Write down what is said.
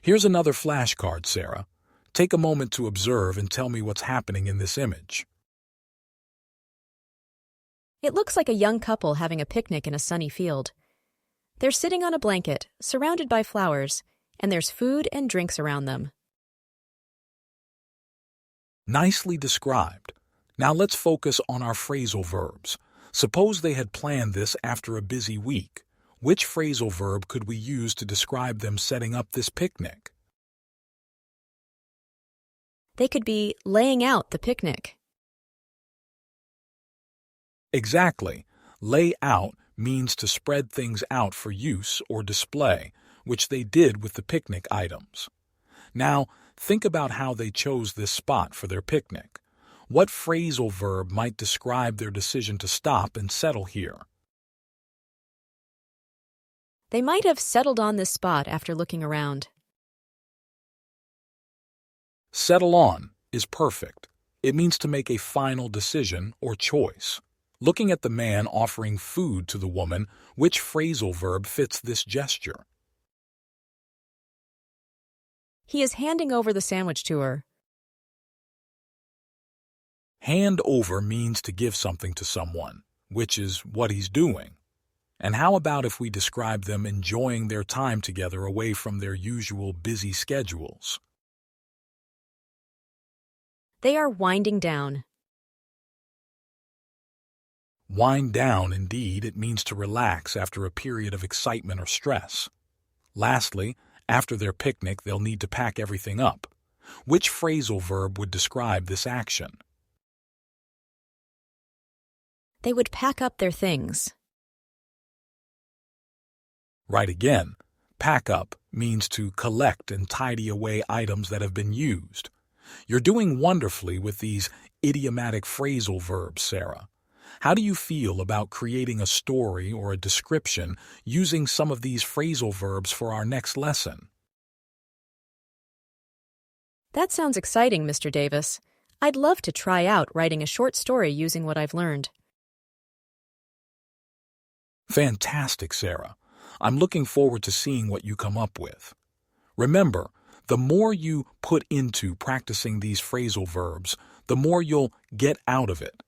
Here's another flashcard, Sarah. Take a moment to observe and tell me what's happening in this image. It looks like a young couple having a picnic in a sunny field. They're sitting on a blanket, surrounded by flowers, and there's food and drinks around them. Nicely described. Now let's focus on our phrasal verbs. Suppose they had planned this after a busy week. Which phrasal verb could we use to describe them setting up this picnic? They could be laying out the picnic. Exactly. Lay out means to spread things out for use or display, which they did with the picnic items. Now, think about how they chose this spot for their picnic. What phrasal verb might describe their decision to stop and settle here? They might have settled on this spot after looking around. Settle on is perfect. It means to make a final decision or choice. Looking at the man offering food to the woman, which phrasal verb fits this gesture? He is handing over the sandwich to her. Hand over means to give something to someone, which is what he's doing. And how about if we describe them enjoying their time together away from their usual busy schedules? They are winding down. Wind down, indeed, it means to relax after a period of excitement or stress. Lastly, after their picnic, they'll need to pack everything up. Which phrasal verb would describe this action? They would pack up their things. Right again. Pack up means to collect and tidy away items that have been used. You're doing wonderfully with these idiomatic phrasal verbs, Sarah. How do you feel about creating a story or a description using some of these phrasal verbs for our next lesson? That sounds exciting, Mr. Davis. I'd love to try out writing a short story using what I've learned. Fantastic, Sarah. I'm looking forward to seeing what you come up with. Remember, the more you put into practicing these phrasal verbs, the more you'll get out of it.